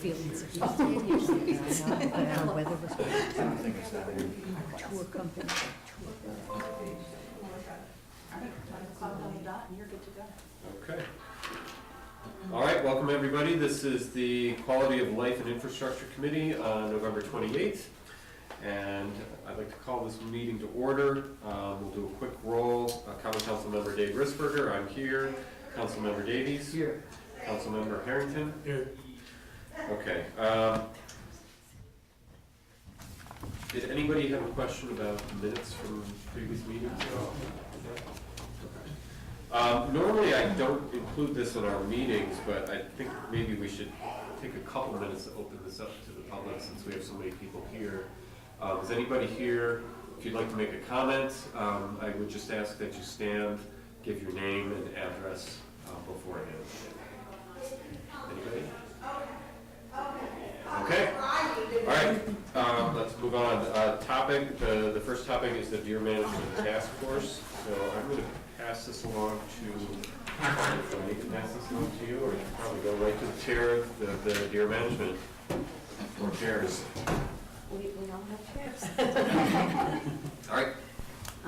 feelings. I know, the weather was great. Tour company. Okay. All right, welcome everybody. This is the Quality of Life and Infrastructure Committee on November 28th. And I'd like to call this meeting to order. We'll do a quick roll. Common Council Member Dave Risberger, I'm here. Council Member Davies? Here. Council Member Harrington? Here. Okay. Did anybody have a question about minutes from previous meetings? Normally I don't include this in our meetings, but I think maybe we should take a couple minutes to open this up to the public since we have so many people here. Is anybody here? If you'd like to make a comment, I would just ask that you stand, give your name and address beforehand. Anybody? Okay. All right. Let's move on. Topic. The first topic is the Deer Management Task Force. So I'm going to pass this along to. If I need to pass this along to you, or you can probably go right to the chair of the Deer Management or chairs. We all have chairs. All right.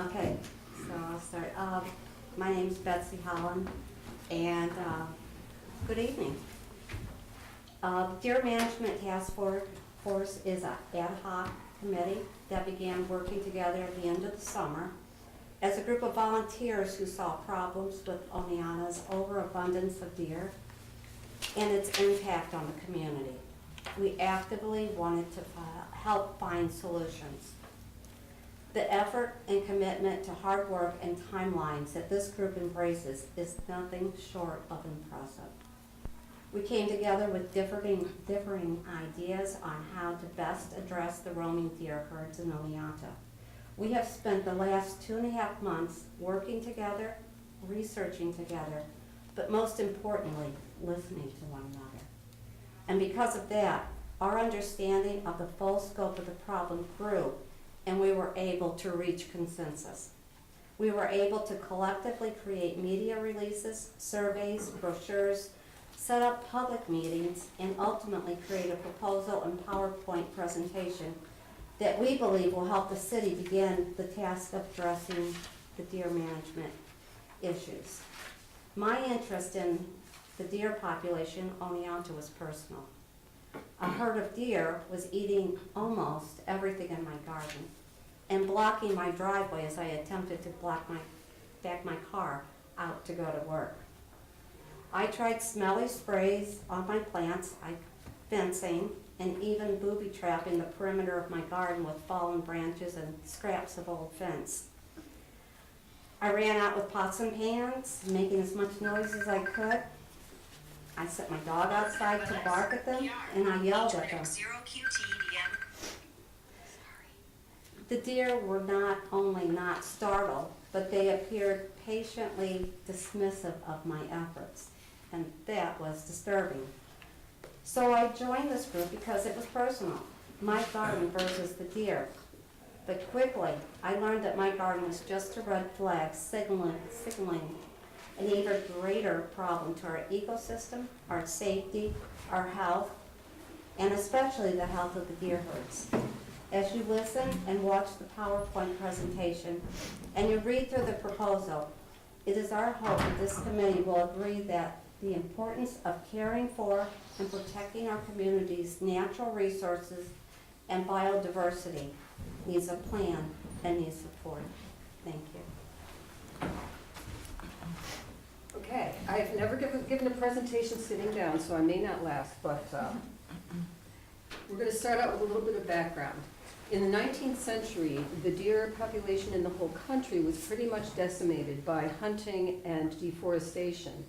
Okay, so I'll start. My name's Betsy Holland, and good evening. Deer Management Task Force is an ad hoc committee that began working together at the end of the summer as a group of volunteers who saw problems with Oneonta's overabundance of deer and its impact on the community. We actively wanted to help find solutions. The effort and commitment to hard work and timelines that this group embraces is nothing short of impressive. We came together with differing ideas on how to best address the roaming deer herds in Oneonta. We have spent the last 2.5 months working together, researching together, but most importantly, listening to one another. And because of that, our understanding of the full scope of the problem grew, and we were able to reach consensus. We were able to collectively create media releases, surveys, brochures, set up public meetings, and ultimately create a proposal and PowerPoint presentation that we believe will help the city begin the task of addressing the deer management issues. My interest in the deer population in Oneonta was personal. A herd of deer was eating almost everything in my garden and blocking my driveway as I attempted to back my car out to go to work. I tried smelly sprays on my plants, fencing, and even booby trapping the perimeter of my garden with fallen branches and scraps of old fence. I ran out with pots and pans, making as much noise as I could. I set my dog outside to bark at them, and I yelled at them. The deer were not only not startled, but they appeared patiently dismissive of my efforts, and that was disturbing. So I joined this group because it was personal, my garden versus the deer. But quickly, I learned that my garden was just a red flag signaling an even greater problem to our ecosystem, our safety, our health, and especially the health of the deer herds. As you listen and watch the PowerPoint presentation and you read through the proposal, it is our hope that this committee will agree that the importance of caring for and protecting our community's natural resources and biodiversity needs a plan and needs support. Thank you. Okay, I've never given a presentation sitting down, so I may not last, but we're going to start out with a little bit of background. In the 19th century, the deer population in the whole country was pretty much decimated by hunting and deforestation.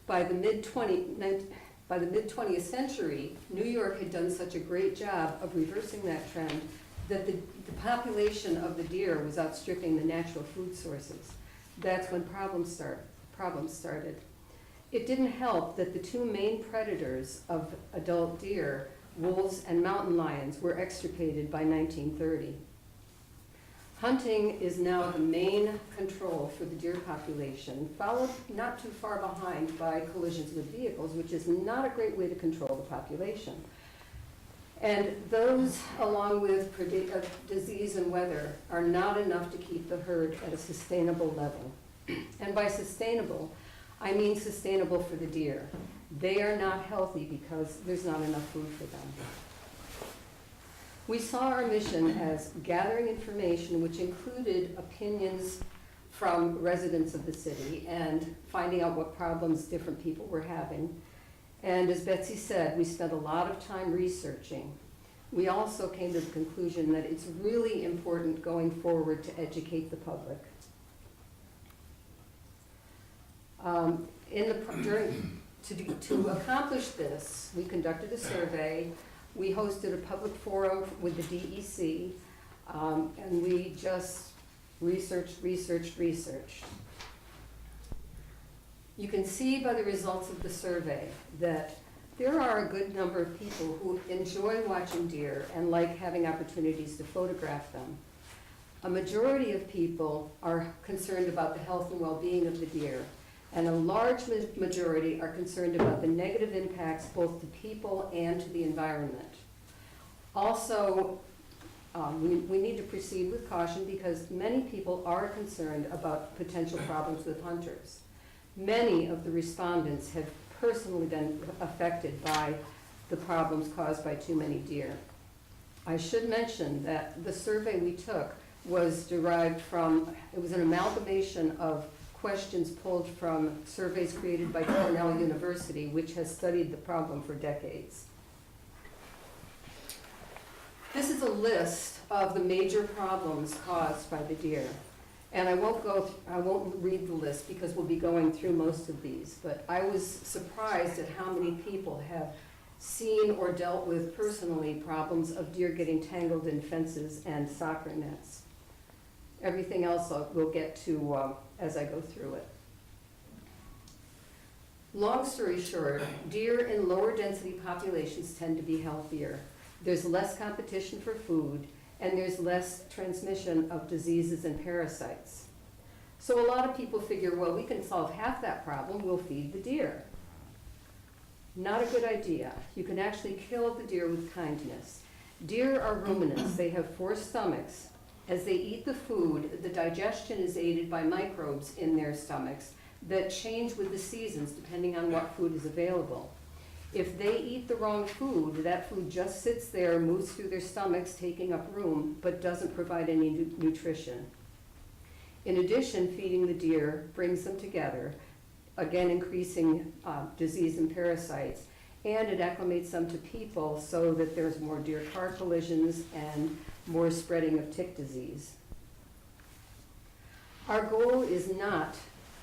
By the mid-20th century, New York had done such a great job of reversing that trend that the population of the deer was outstripping the natural food sources. That's when problems started. It didn't help that the two main predators of adult deer, wolves and mountain lions, were extirpated by 1930. Hunting is now the main control for the deer population, followed not too far behind by collisions with vehicles, which is not a great way to control the population. And those, along with disease and weather, are not enough to keep the herd at a sustainable level. And by sustainable, I mean sustainable for the deer. They are not healthy because there's not enough food for them. We saw our mission as gathering information which included opinions from residents of the city and finding out what problems different people were having. And as Betsy said, we spent a lot of time researching. We also came to the conclusion that it's really important going forward to educate the public. To accomplish this, we conducted a survey. We hosted a public forum with the DEC, and we just researched. You can see by the results of the survey that there are a good number of people who enjoy watching deer and like having opportunities to photograph them. A majority of people are concerned about the health and well-being of the deer, and a large majority are concerned about the negative impacts both to people and to the environment. Also, we need to proceed with caution because many people are concerned about potential problems with hunters. Many of the respondents have personally been affected by the problems caused by too many deer. I should mention that the survey we took was derived from, it was an amalgamation of questions pulled from surveys created by Cornell University, which has studied the problem for decades. This is a list of the major problems caused by the deer. And I won't read the list because we'll be going through most of these, but I was surprised at how many people have seen or dealt with personally problems of deer getting tangled in fences and soccer nets. Everything else we'll get to as I go through it. Long story short, deer in lower density populations tend to be healthier. There's less competition for food, and there's less transmission of diseases and parasites. So a lot of people figure, well, we can solve half that problem, we'll feed the deer. Not a good idea. You can actually kill the deer with kindness. Deer are ruminants. They have 4 stomachs. As they eat the food, the digestion is aided by microbes in their stomachs that change with the seasons depending on what food is available. If they eat the wrong food, that food just sits there, moves through their stomachs, taking up room, but doesn't provide any nutrition. In addition, feeding the deer brings them together, again increasing disease and parasites, and it acclimates them to people so that there's more deer car collisions and more spreading of tick disease. Our goal is not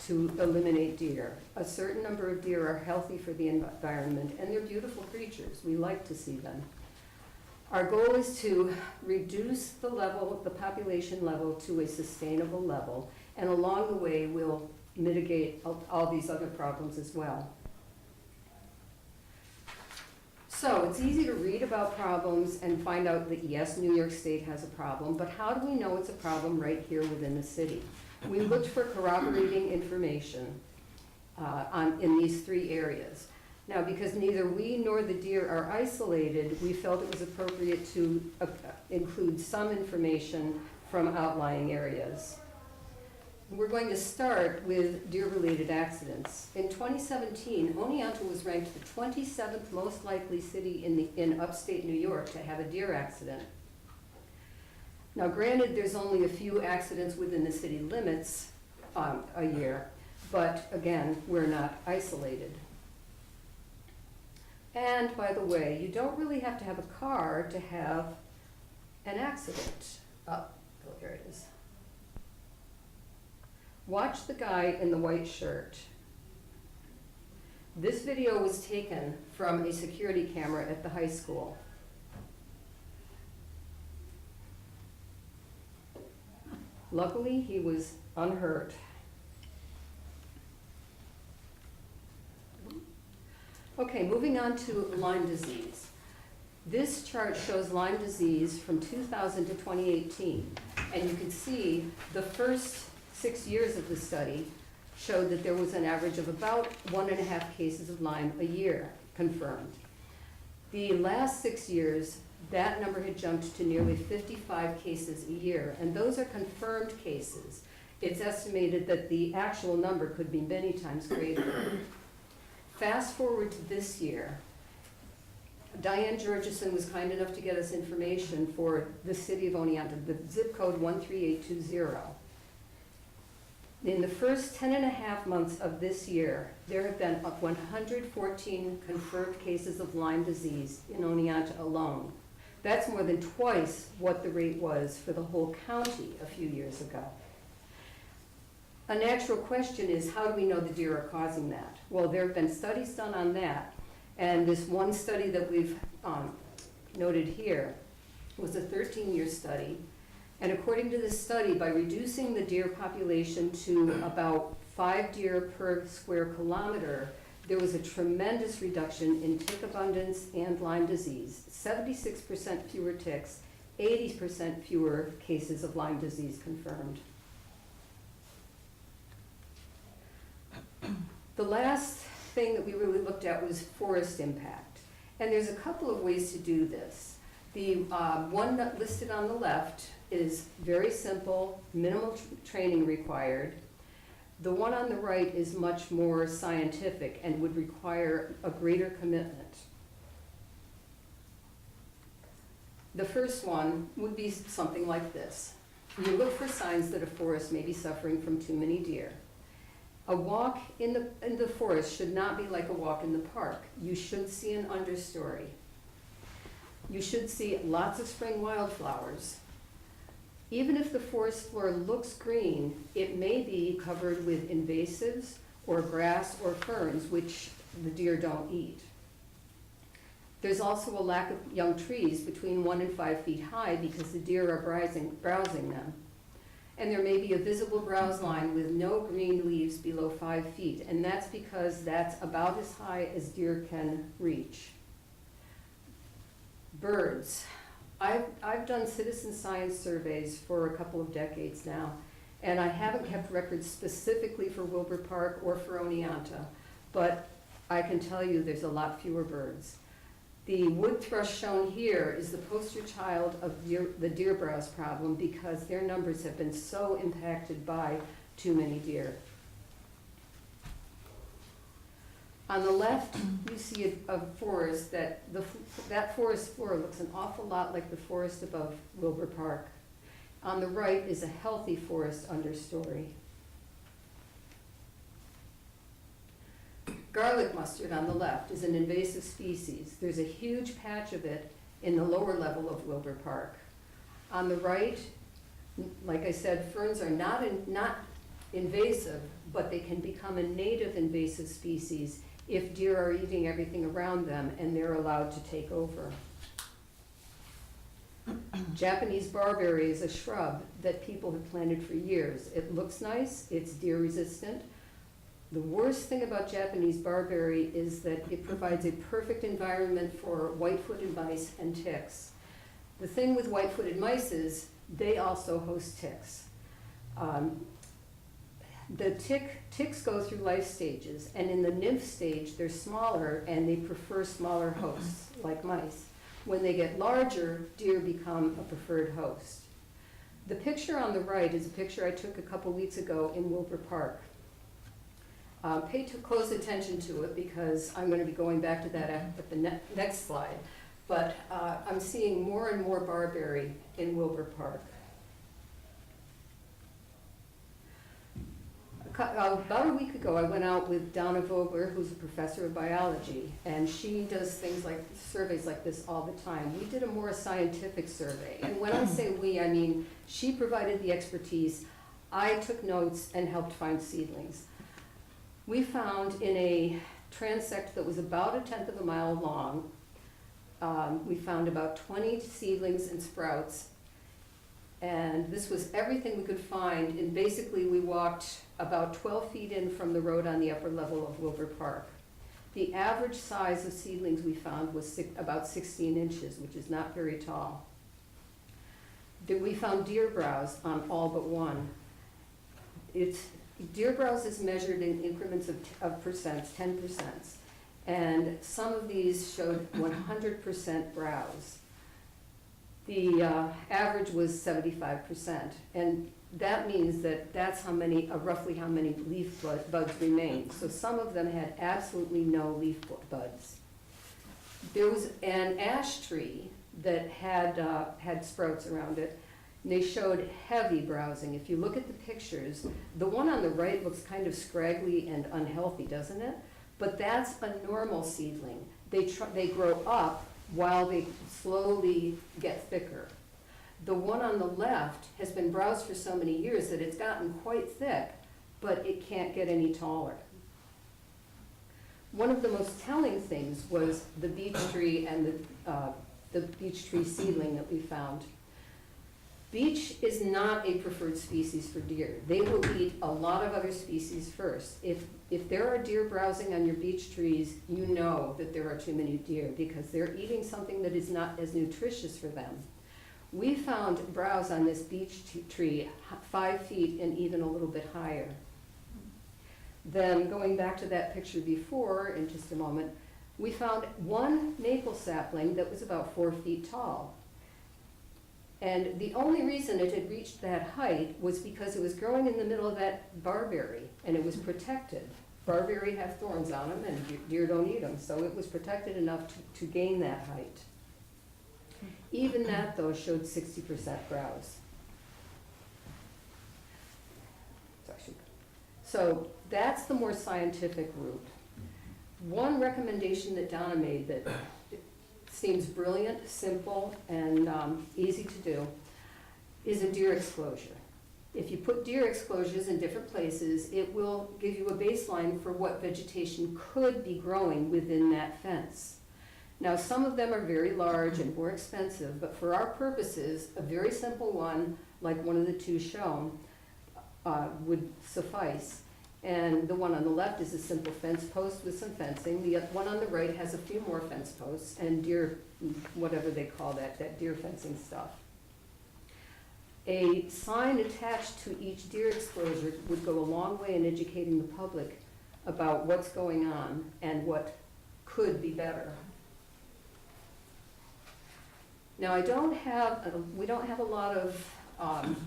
to eliminate deer. A certain number of deer are healthy for the environment, and they're beautiful creatures. We like to see them. Our goal is to reduce the population level to a sustainable level, and along the way, we'll mitigate all these other problems as well. So it's easy to read about problems and find out that yes, New York State has a problem, but how do we know it's a problem right here within the city? We looked for corroborating information in these 3 areas. Now, because neither we nor the deer are isolated, we felt it was appropriate to include some information from outlying areas. We're going to start with deer-related accidents. In 2017, Oneonta was ranked the 27th most likely city in upstate New York to have a deer accident. Now, granted, there's only a few accidents within the city limits a year, but again, we're not isolated. And by the way, you don't really have to have a car to have an accident. Oh, here it is. Watch the guy in the white shirt. This video was taken from a security camera at the high school. Luckily, he was unhurt. Okay, moving on to Lyme disease. This chart shows Lyme disease from 2000 to 2018. And you can see the first 6 years of the study showed that there was an average of about 1.5 cases of Lyme a year confirmed. The last 6 years, that number had jumped to nearly 55 cases a year, and those are confirmed cases. It's estimated that the actual number could be many times greater. Fast forward to this year, Diane Georgeson was kind enough to get us information for the city of Oneonta, the zip code 13820. In the first 10.5 months of this year, there have been 114 confirmed cases of Lyme disease in Oneonta alone. That's more than twice what the rate was for the whole county a few years ago. A natural question is, how do we know the deer are causing that? Well, there have been studies done on that, and this one study that we've noted here was a 13-year study. And according to this study, by reducing the deer population to about 5 deer per square kilometer, there was a tremendous reduction in tick abundance and Lyme disease. 76% fewer ticks, 80% fewer cases of Lyme disease confirmed. The last thing that we really looked at was forest impact. And there's a couple of ways to do this. The one that listed on the left is very simple, minimal training required. The one on the right is much more scientific and would require a greater commitment. The first one would be something like this. You look for signs that a forest may be suffering from too many deer. A walk in the forest should not be like a walk in the park. You should see an understory. You should see lots of spring wildflowers. Even if the forest floor looks green, it may be covered with invasives or grass or ferns, which the deer don't eat. There's also a lack of young trees between 1 and 5 feet high because the deer are browsing them. And there may be a visible browse line with no green leaves below 5 feet, and that's because that's about as high as deer can reach. Birds. I've done citizen science surveys for a couple of decades now, and I haven't kept records specifically for Wilbur Park or for Oneonta, but I can tell you there's a lot fewer birds. The wood thrush shown here is the poster child of the deer browse problem because their numbers have been so impacted by too many deer. On the left, you see a forest that forest floor looks an awful lot like the forest above Wilbur Park. On the right is a healthy forest understory. Garlic mustard on the left is an invasive species. There's a huge patch of it in the lower level of Wilbur Park. On the right, like I said, ferns are not invasive, but they can become a native invasive species if deer are eating everything around them and they're allowed to take over. Japanese barberry is a shrub that people have planted for years. It looks nice, it's deer resistant. The worst thing about Japanese barberry is that it provides a perfect environment for white-footed mice and ticks. The thing with white-footed mice is they also host ticks. The ticks go through life stages, and in the nymph stage, they're smaller and they prefer smaller hosts, like mice. When they get larger, deer become a preferred host. The picture on the right is a picture I took a couple weeks ago in Wilbur Park. Pay close attention to it because I'm going to be going back to that at the next slide. But I'm seeing more and more barberry in Wilbur Park. About a week ago, I went out with Donna Vogler, who's a professor of biology, and she does things like surveys like this all the time. We did a more scientific survey, and when I say we, I mean she provided the expertise, I took notes and helped find seedlings. We found in a transect that was about 1/10 of a mile long, we found about 20 seedlings and sprouts, and this was everything we could find, and basically we walked about 12 feet in from the road on the upper level of Wilbur Park. The average size of seedlings we found was about 16 inches, which is not very tall. that we found deer browse on all but one. Deer browse is measured in increments of percents, 10%, and some of these showed 100% browse. The average was 75%, and that means that that's roughly how many leaf buds remained. So some of them had absolutely no leaf buds. There was an ash tree that had sprouts around it, and they showed heavy browsing. If you look at the pictures, the one on the right looks kind of scraggly and unhealthy, doesn't it? But that's a normal seedling. They grow up while they slowly get thicker. The one on the left has been browsed for so many years that it's gotten quite thick, but it can't get any taller. One of the most telling things was the beech tree and the beech tree seedling that we found. Beech is not a preferred species for deer. They will eat a lot of other species first. If there are deer browsing on your beech trees, you know that there are too many deer because they're eating something that is not as nutritious for them. We found browse on this beech tree 5 feet and even a little bit higher. Then going back to that picture before in just a moment, we found one maple sapling that was about 4 feet tall. And the only reason it had reached that height was because it was growing in the middle of that barberry and it was protected. Barberry have thorns on them and deer don't eat them, so it was protected enough to gain that height. Even that, though, showed 60% browse. So that's the more scientific route. One recommendation that Donna made that seems brilliant, simple, and easy to do is a deer exclosure. If you put deer exclosures in different places, it will give you a baseline for what vegetation could be growing within that fence. Now, some of them are very large and more expensive, but for our purposes, a very simple one, like one of the two shown, would suffice. And the one on the left is a simple fence post with some fencing. The one on the right has a few more fence posts and deer, whatever they call that deer fencing stuff. A sign attached to each deer exclosure would go a long way in educating the public about what's going on and what could be better. Now, we don't have a lot of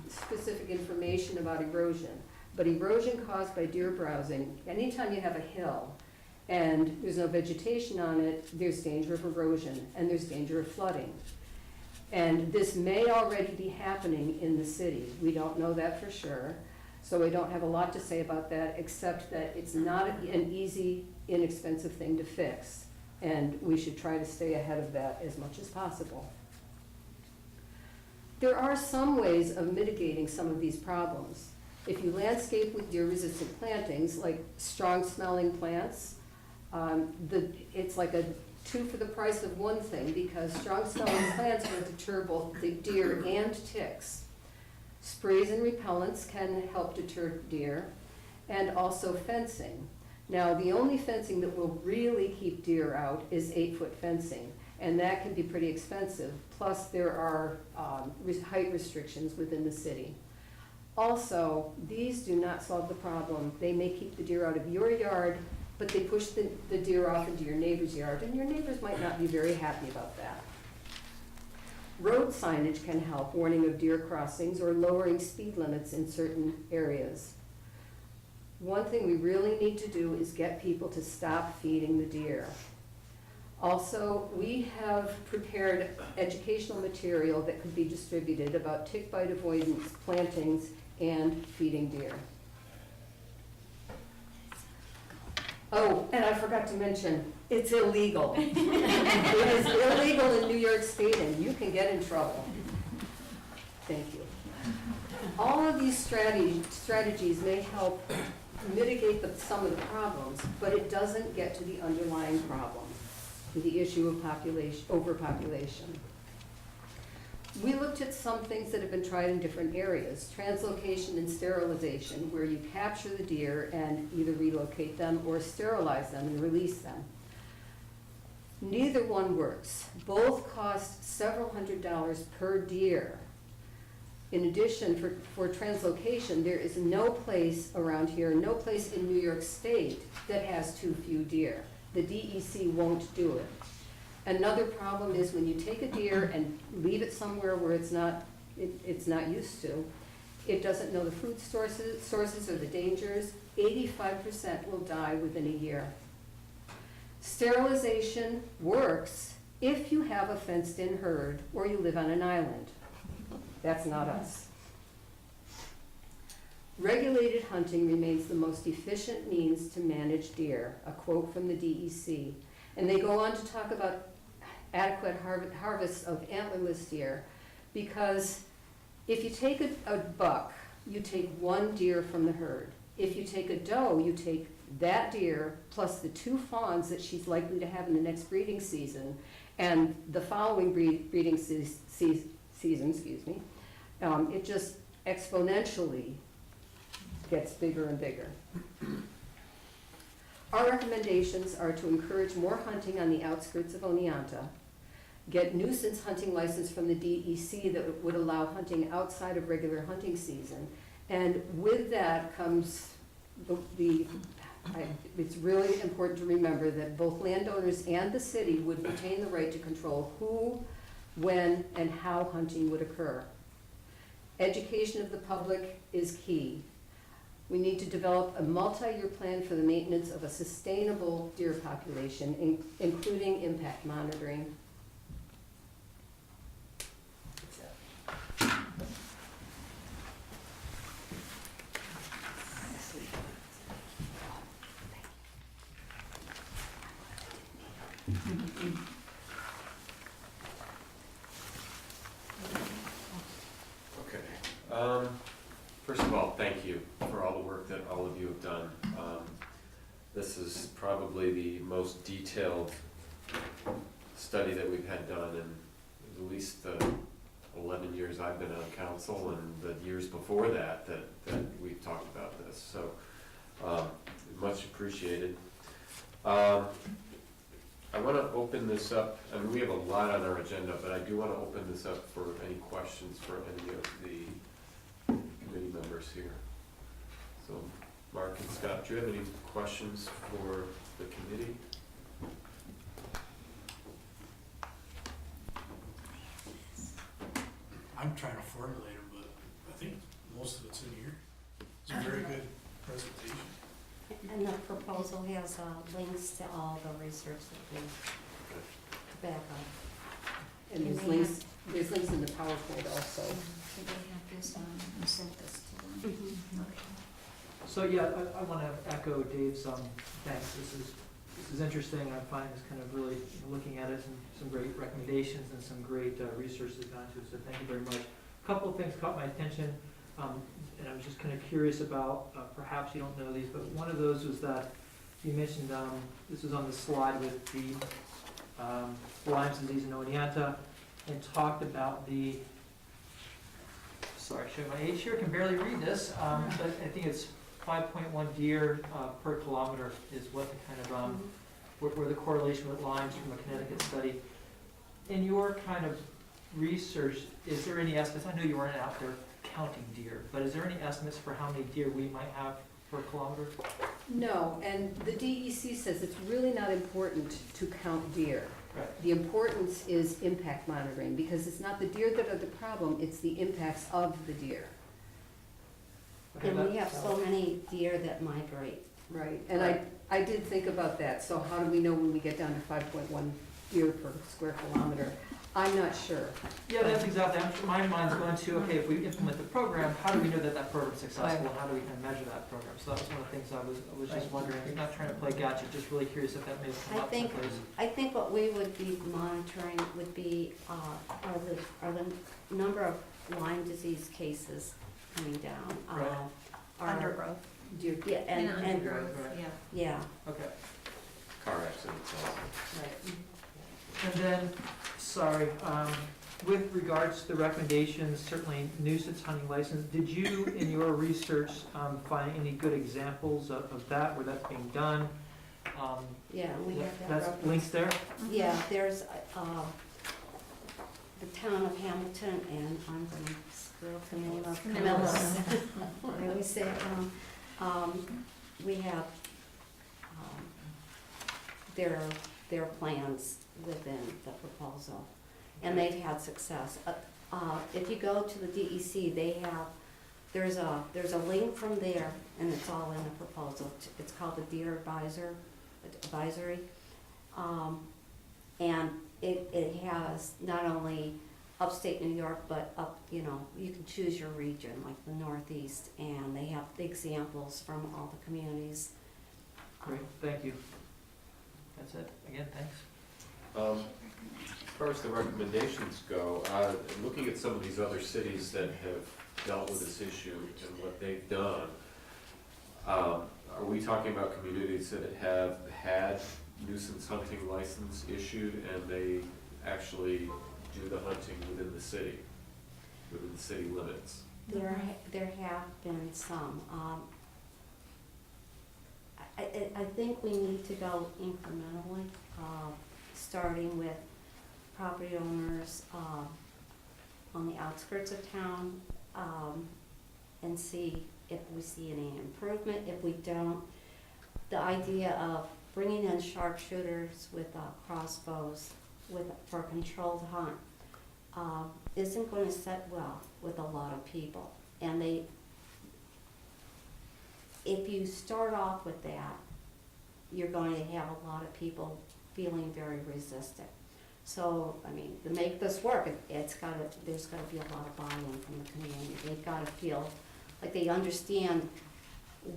specific information about erosion, but erosion caused by deer browsing, anytime you have a hill and there's no vegetation on it, there's danger of erosion and there's danger of flooding. And this may already be happening in the city. We don't know that for sure, so I don't have a lot to say about that, except that it's not an easy, inexpensive thing to fix, and we should try to stay ahead of that as much as possible. There are some ways of mitigating some of these problems. If you landscape with deer-resistant plantings, like strong-smelling plants, it's like a 2 for the price of 1 thing, because strong-smelling plants will deter both the deer and ticks. Sprays and repellents can help deter deer, and also fencing. Now, the only fencing that will really keep deer out is 8-foot fencing, and that can be pretty expensive. Plus, there are height restrictions within the city. Also, these do not solve the problem. They may keep the deer out of your yard, but they push the deer off into your neighbor's yard, and your neighbors might not be very happy about that. Road signage can help, warning of deer crossings or lowering speed limits in certain areas. One thing we really need to do is get people to stop feeding the deer. Also, we have prepared educational material that could be distributed about tick bite avoidance, plantings, and feeding deer. Oh, and I forgot to mention, it's illegal. It is illegal in New York State, and you can get in trouble. Thank you. All of these strategies may help mitigate some of the problems, but it doesn't get to the underlying problem, the issue of overpopulation. We looked at some things that have been tried in different areas. Translocation and sterilization, where you capture the deer and either relocate them or sterilize them and release them. Neither one works. Both cost several $100s per deer. In addition, for translocation, there is no place around here, no place in New York State that has too few deer. The DEC won't do it. Another problem is when you take a deer and leave it somewhere where it's not used to, it doesn't know the food sources or the dangers. 85% will die within a year. Sterilization works if you have a fenced-in herd or you live on an island. That's not us. Regulated hunting remains the most efficient means to manage deer, a quote from the DEC. And they go on to talk about adequate harvests of antlerless deer, because if you take a buck, you take one deer from the herd. If you take a doe, you take that deer plus the 2 fawns that she's likely to have in the next breeding season, and the following breeding season, it just exponentially gets bigger and bigger. Our recommendations are to encourage more hunting on the outskirts of Oneonta, get nuisance hunting license from the DEC that would allow hunting outside of regular hunting season, and with that comes it's really important to remember that both landowners and the city would retain the right to control who, when, and how hunting would occur. Education of the public is key. We need to develop a multi-year plan for the maintenance of a sustainable deer population, including impact monitoring. Okay. First of all, thank you for all the work that all of you have done. This is probably the most detailed study that we've had done in at least the 11 years I've been on council, and the years before that we've talked about this. So much appreciated. I want to open this up. I mean, we have a lot on our agenda, but I do want to open this up for any questions for any of the committee members here. So, Mark and Scott, do you have any questions for the committee? I'm trying to formulate them, but I think most of it's in here. It's a very good presentation. And the proposal has links to all the research that we back up. And there's links in the PowerPoint also. So they have this on and sent this to them. Okay. So yeah, I want to echo Dave's thanks. This is interesting. I find this kind of really, looking at it, some great recommendations and some great research that's gone to it. So thank you very much. A couple of things caught my attention, and I was just kind of curious about. Perhaps you don't know these, but one of those was that you mentioned this was on the slide with the Lyme's disease in Oneonta, and talked about the. Sorry, showing my age here. I can barely read this, but I think it's 5.1 deer per kilometer is what the kind of where the correlation with Lyme's from a Connecticut study. In your kind of research, is there any estimates? I know you weren't out there counting deer, but is there any estimates for how many deer we might have per kilometer? No, and the DEC says it's really not important to count deer. Right. The importance is impact monitoring, because it's not the deer that are the problem, it's the impacts of the deer. Okay, And we have so many deer that migrate. Right, and I did think about that, so how do we know when we get down to 5.1 deer per square kilometer? I'm not sure. Yeah, that's exactly. My mind's going to, okay, if we implement the program, how do we know that that program's successful? And how do we kind of measure that program? So that was one of the things I was just wondering. I'm not trying to play gotcha, just really curious if that may have come up someplace. I think what we would be monitoring would be are the number of Lyme disease cases coming down. Right. Undergrowth. Deer. Yeah, and undergrowth, Right. yeah. yeah. Okay. Car accidents also. Right. And then, sorry, with regards to the recommendations, certainly nuisance hunting license, did you, in your research, find any good examples of that, where that's being done? Yeah, we have that. That's reference. links there? Yeah, there's the town of Hamilton, and I'm gonna screw up the name of Camillus. Camillus. I always say it wrong. We have, their plans within the proposal, and they've had success. If you go to the DEC, they have, there's a link from there, and it's all in the proposal. It's called the Deer Advisory. And it has not only upstate New York, but up, you can choose your region, like the Northeast, and they have examples from all the communities. Great, thank you. That's it. Again, thanks. As far as the recommendations go, looking at some of these other cities that have dealt with this issue and what they've done, are we talking about communities that have had nuisance hunting license issued and they actually do the hunting within the city limits? There have been some. I think we need to go incrementally, starting with property owners on the outskirts of town, and see if we see any improvement. If we don't, the idea of bringing in sharpshooters with crossbows for a controlled hunt isn't going to set well with a lot of people. And if you start off with that, you're going to have a lot of people feeling very resistant. So, I mean, to make this work, there's got to be a lot of buy-in from the community. They've got to feel like they understand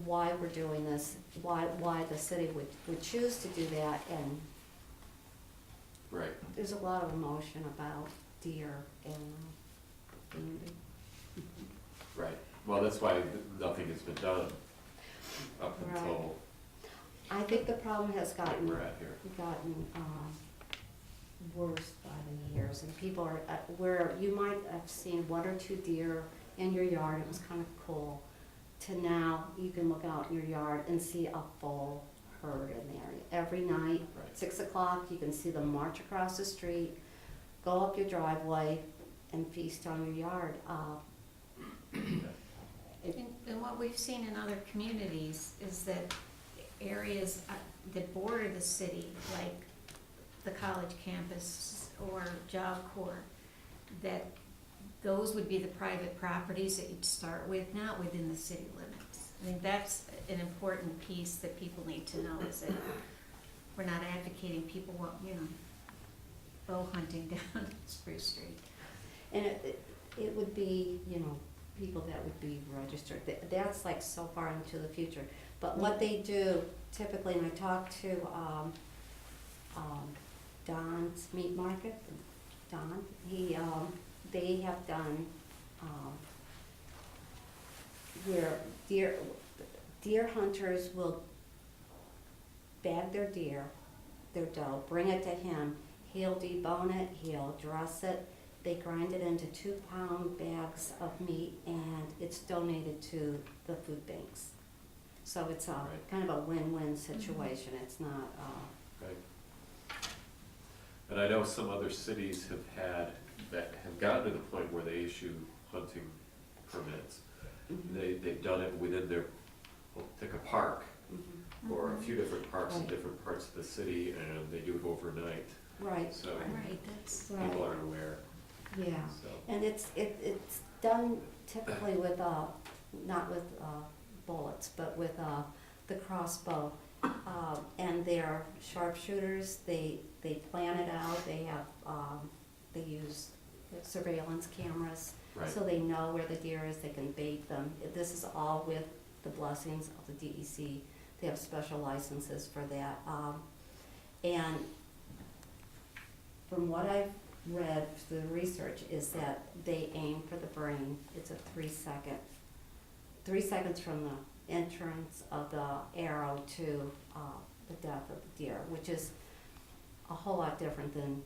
why we're doing this, why the city would choose to do that, and Right. there's a lot of emotion about deer and community. Right. Well, that's why nothing has been done up Right. until I think the problem has gotten we're at here. worse by the years, and people are, where you might have seen one or two deer in your yard, it was kind of cool, to now you can look out in your yard and see a full herd in there. Every night, Right. 6 o'clock, you can see them march across the street, go up your driveway, and feast on your yard. And what we've seen in other communities is that areas that border the city, like the college campus or Job Corps, that those would be the private properties that you'd start with, not within the city limits. I think that's an important piece that people need to know, is that we're not advocating people, bow hunting down Spruce Street. And it would be, people that would be registered. That's like so far into the future. But what they do typically, and I talked to Don's Meat Market, Don, they have done where deer hunters will bag their doe, bring it to him. He'll debone it, he'll dress it. They grind it into 2-pound bags of meat, and it's donated to the food banks. So it's Right. kind of a win-win situation. It's not, Right. And I know some other cities have gotten to the point where they issue hunting permits. They've done it within their, pick a park, or a few different parks in Right. different parts of the city, and they do it overnight, right, so Right, that's, right, people aren't aware, yeah. so. And it's done typically with, not with bullets, but with the crossbow. And they're sharpshooters, they plan it out, they use surveillance cameras, Right. so they know where the deer is, they can bait them. This is all with the blessings of the DEC. They have special licenses for that. And from what I've read, the research is that they aim for the brain. It's a 3 seconds from the entrance of the arrow to the death of the deer, which is a whole lot different than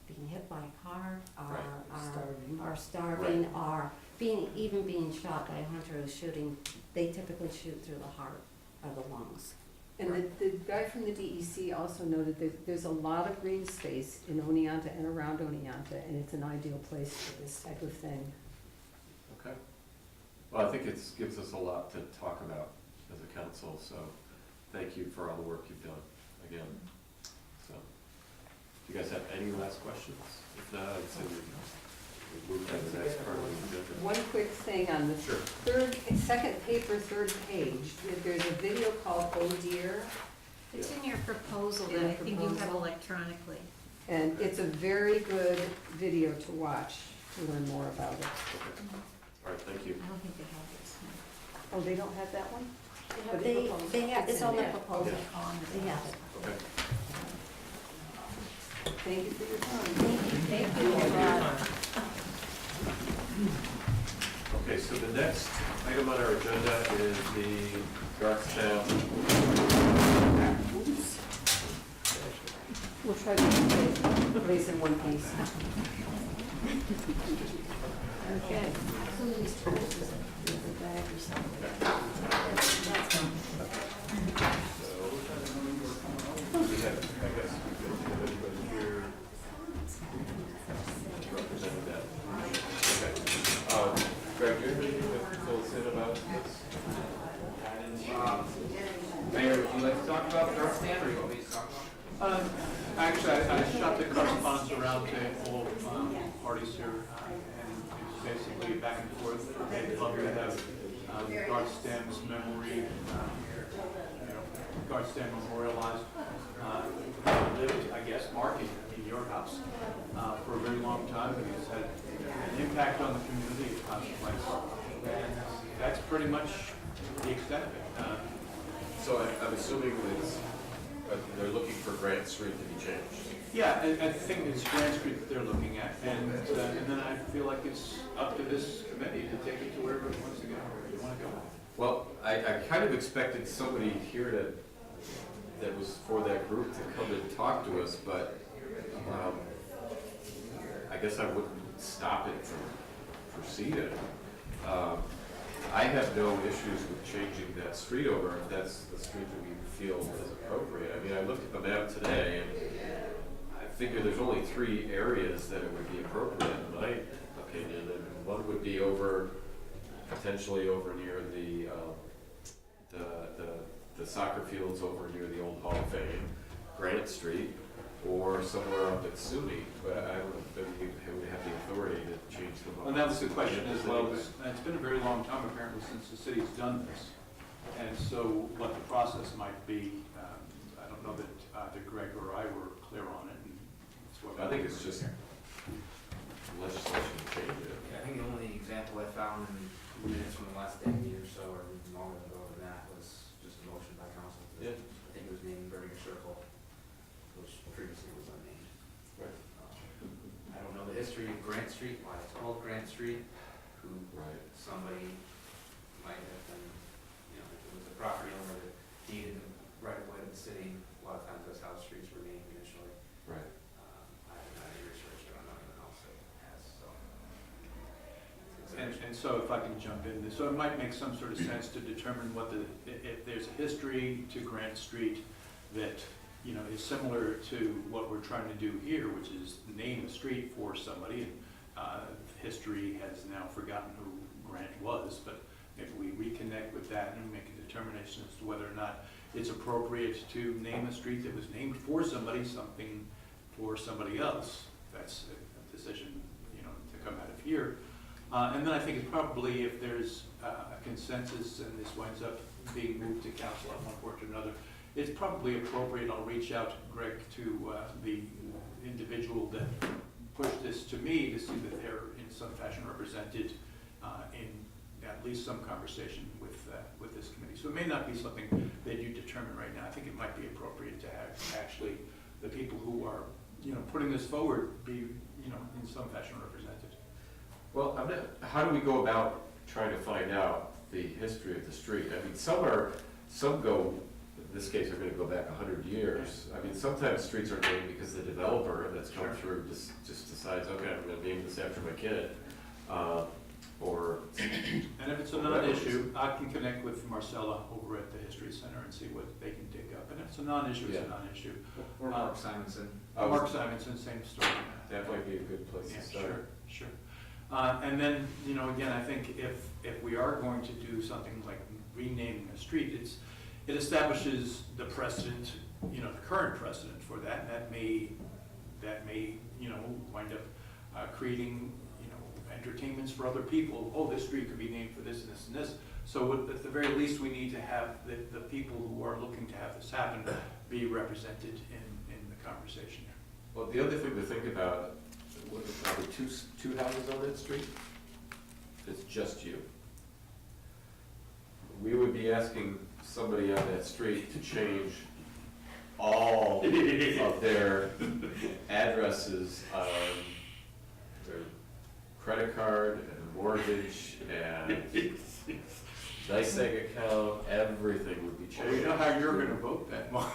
being hit by a car, or starving, or being shot by a hunter who's shooting. They typically shoot through the heart or the lungs. And the guy from the DEC also noted that there's a lot of green space in Oneonta and around Oneonta, and it's an ideal place for this type of thing. Okay. Well, I think it gives us a lot to talk about as a council, so thank you for all the work you've done, again. So, do you guys have any last questions? If not, I'd say we move to the next part of the agenda. One quick thing on the Sure. second paper, third page, there's a video called Oh Dear, It's in your proposal In that the I think you have proposal. electronically. and it's a very good video to watch to learn more about it. Okay. All right, thank you. I don't think they have this. Oh, they don't have that one? They have, it's on the Yeah. proposal. On the They have it. Okay. Thank you for your time. Thank you. Okay, so the next item on our agenda is the Garthtown. Oops. We'll try to place in one piece. Okay. We have, I guess, everybody here represented that. Okay. Greg, do you have anything to fill us in about this? Mayor, would you like to talk about Dark Stand, or you want me to talk about it? Actually, I shot the correspondence around to all parties here, and it's basically back and forth. They'd love to have Garth Stam's memory, Garth Stam memorialized. Lived, I guess, Mark, in your house for a very long time. He's had an impact on the community of Constance. And that's pretty much the extent of it. So I'm assuming that they're looking for Grant Street to be changed. Yeah, I think it's Grand Street that they're looking at, and then I feel like it's up to this committee to take it to wherever it wants to go, where you want to go. Well, I kind of expected somebody here that was for that group to come and talk to us, but I guess I wouldn't stop it from proceeding. I have no issues with changing that street over if that's the street that we feel is appropriate. I mean, I looked at the map today and I figure there's only 3 areas that it would be appropriate in my opinion, and one would be potentially over near the soccer fields over near the old Hall of Fame, Grant Street, or somewhere up at SUNY, but I don't know if we would have the authority to change them. And that was the question as well, and it's been a very long time apparently since the city's done this. And so what the process might be, I don't know that either Greg or I were clear on it. And it's what I think it's just legislation to change it. I think the only example I found in minutes from the last decade or so, or even longer ago than that, was just a motion by council. Yeah. I think it was named Berger Circle, which previously was unnamed. Right. I don't know the history of Grant Street, why it's called Grant Street, who Right. somebody might have been, if it was a property owner that deeded right away to the city. A lot of times that's how streets were named initially. Right. I haven't done any research, I don't know anyone else that has, so. And so if I can jump in, so it might make some sort of sense to determine if there's a history to Grant Street that, is similar to what we're trying to do here, which is name a street for somebody. And history has now forgotten who Grant was, but if we reconnect with that and make a determination as to whether or not it's appropriate to name a street that was named for somebody, something for somebody else, that's a decision, to come out of here. And then I think it's probably, if there's a consensus and this winds up being moved to council at one point or another, it's probably appropriate, I'll reach out, Greg, to the individual that pushed this to me to see that they're in some fashion represented in at least some conversation with this committee. So it may not be something that you determine right now. I think it might be appropriate to have actually the people who are, putting this forward be, in some fashion represented. Well, how do we go about trying to find out the history of the street? I mean, some go, in this case, are gonna go back 100 years. I mean, sometimes streets are named because the developer that's come Sure. through just decides, okay, I'm gonna name this after my kid. or, And if it's a non-issue, I can connect with Marcella over at the History Center and see what they can dig up. And if it's a non-issue, it's a Yeah. non-issue. Or Mark Simonson. Mark Simonson, same story. that might be a good place Yeah, to start. sure. And then, again, I think if we are going to do something like renaming a street, it establishes the precedent, the current precedent for that, and that may, wind up creating, entertainments for other people. Oh, this street could be named for this and this and this. So at the very least, we need to have the people who are looking to have this happen be represented in the conversation here. Well, the other thing to think about, what are probably two houses on that street? It's just you. We would be asking somebody on that street to change all of their addresses on their credit card and mortgage and NYSEG account, everything would be Well, changed. you know how you're gonna vote that, Mark.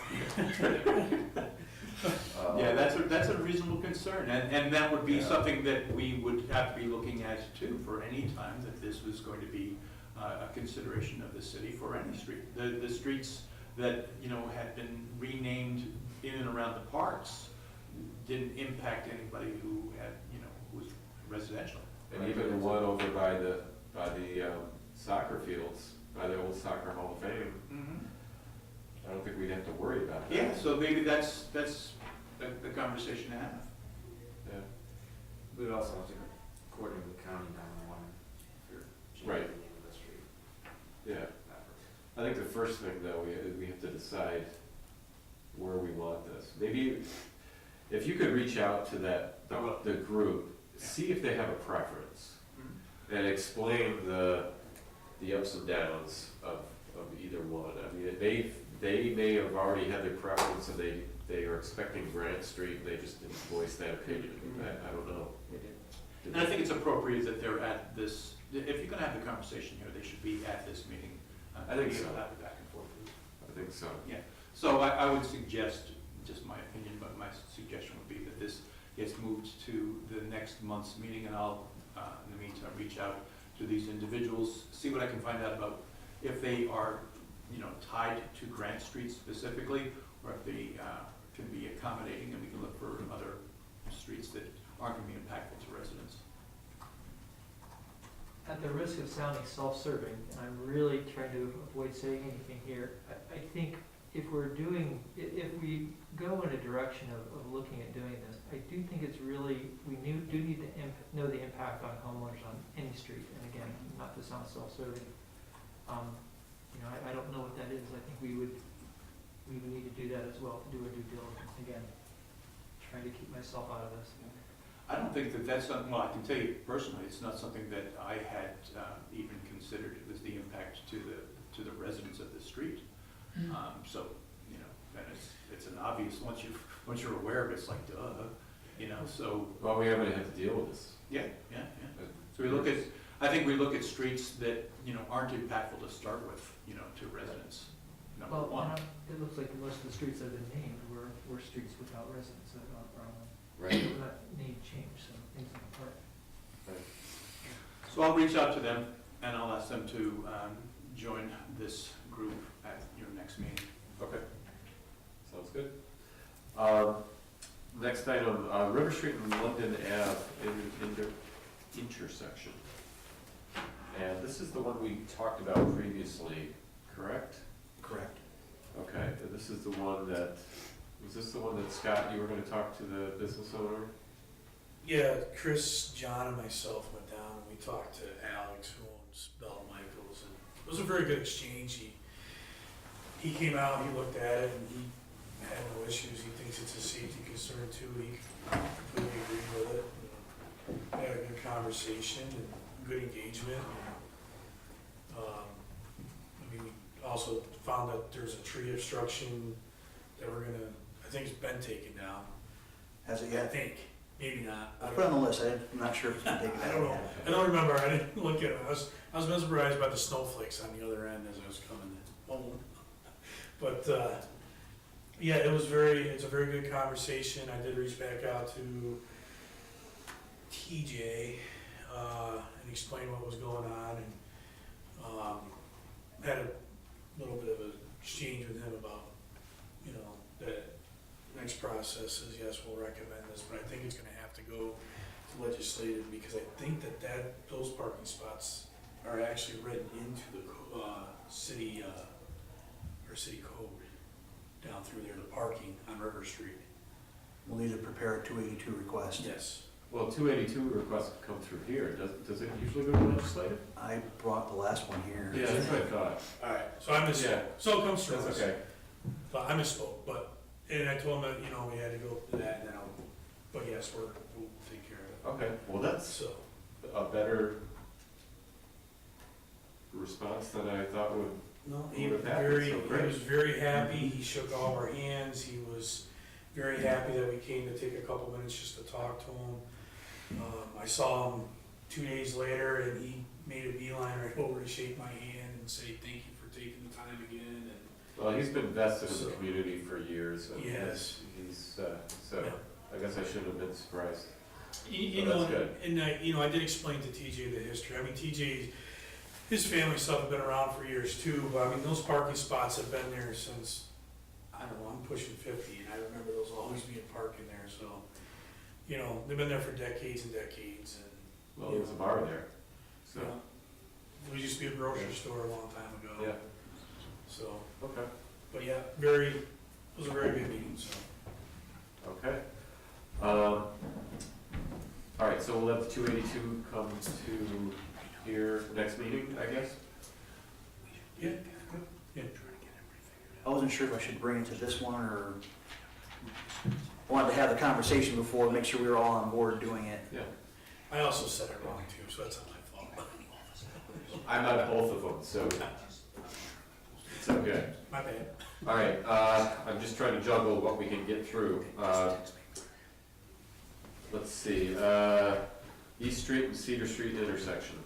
Yeah, that's a reasonable concern, and that would be Yeah. something that we would have to be looking at too, for any time that this was going to be a consideration of the city for any street. The streets that, had been renamed in and around the parks didn't impact anybody who had, who was residential. And even the one over by the soccer fields, by the old Soccer Hall of Fame, Mm-hmm. I don't think we'd have to worry about that. Yeah, so maybe that's the conversation to have. Yeah. We would also have to coordinate with county 911 if you're changing Right. the name of the street. Yeah, That works. I think the first thing though, we have to decide where we want this. Maybe if you could reach out to the group, see if they have a preference and explain the ups and downs of either one. I mean, they may have already had their preference and they are expecting Grant Street, and they just didn't voice that opinion. I don't know. And I think it's appropriate that they're at this, if you're gonna have the conversation here, they should be at this meeting. I think Be able so. to have it back and forth. I think so. So I would suggest, just my opinion, but my suggestion would be that this gets moved to the next month's meeting, and I'll, in the meantime, reach out to these individuals, see what I can find out about if they are, tied to Grant Street specifically, or if they can be accommodating, and we can look for other streets that aren't gonna be impactful to residents. At the risk of sounding self-serving, and I'm really trying to avoid saying anything here, I think if if we go in a direction of looking at doing this, I do think it's really, we do need to know the impact on homeowners on any street. And again, not to sound self-serving, I don't know what that is. I think we would need to do that as well, to do a due diligence. Again, trying to keep myself out of this. I don't think that that's something, well, I can tell you personally, it's not something that I had even considered. It was the impact to the residents of the street. So, and it's an obvious, once you're aware of it, it's like, duh, so. Well, we haven't had to deal with this. Yeah. So I think we look at streets that, aren't impactful to start with, to residents, number Well, one. it looks like most of the streets that have been named were streets without residents that are Right. that need change, so things are apart. So I'll reach out to them, and I'll ask them to join this group at your next meeting. Okay. Sounds good. Next item, River Street and London Ave intersection. And this is the one we talked about previously, correct? Correct. Okay, and this is the one that, was this the one that Scott, you were gonna talk to the business owner? Yeah, Chris, John, and myself went down and we talked to Alex, who owns Bell Michaels, and it was a very good exchange. He came out, he looked at it, and he had no issues. He thinks it's a safety concern too. He completely agreed with it. We had a good conversation and good engagement. We also found that there's a tree obstruction that I think it's been taken down. Has it I yet? think, maybe not. I put it on the list, I'm not sure if it's been taken I out don't know. yet. I don't remember. I didn't look at it. I was mesmerized by the snowflakes on the other end as I was coming home. But yeah, it's a very good conversation. I did reach back out to TJ and explained what was going on, and, had a little bit of an exchange with him about, you know, that next process is, yes, we'll recommend this, but I think it's gonna have to go to legislative, because I think those parking spots are actually written into the, city, or city code down through there, the parking on River Street. We'll need to prepare a 282 request. Yes. Well, 282 requests come through here. Does it usually go to legislative? I brought the last one here. Yeah, that's what I thought. Alright, so I misspoke, Yeah. so it comes through That's us. okay. But I misspoke, but, and I told him that, you know, we had to go to that, and then but yes, we'll take care of Okay, well, it, that's so. a better response than I thought would. No, He he was was happy, very, so he great. was very happy, he shook all our hands, he was very happy that we came to take a couple minutes just to talk to him. I saw him 2 days later, and he made a beeline right over to shake my hand and say, thank you for taking the time again, and Well, he's been vested in So- the community for years. And Yes. He's, so Yeah. I guess I shouldn't have been surprised. You Oh, know, that's good. and I did explain to TJ the history. I mean, TJ, his family stuff have been around for years too, but I mean, those parking spots have been there since, I don't know, I'm pushing 50, and I remember those always being parked in there, so, you know, they've been there for decades and decades, and, Well, there's a bar there, so, you know, it used to be a grocery store a long time ago. yeah, So, okay, but yeah, it was a very good meeting, so. okay. All right, so we'll let the 282 come to here next meeting, I guess? Yeah, yeah. I wasn't sure if I should bring it to this one, or wanted to have the conversation before, make sure we were all on board doing it. Yeah. I also said it wrong too, so that's not my fault. I'm at both of them, so it's okay. My bad. All right, I'm just trying to juggle what we can get through. Let's see, East Street and Cedar Street intersection.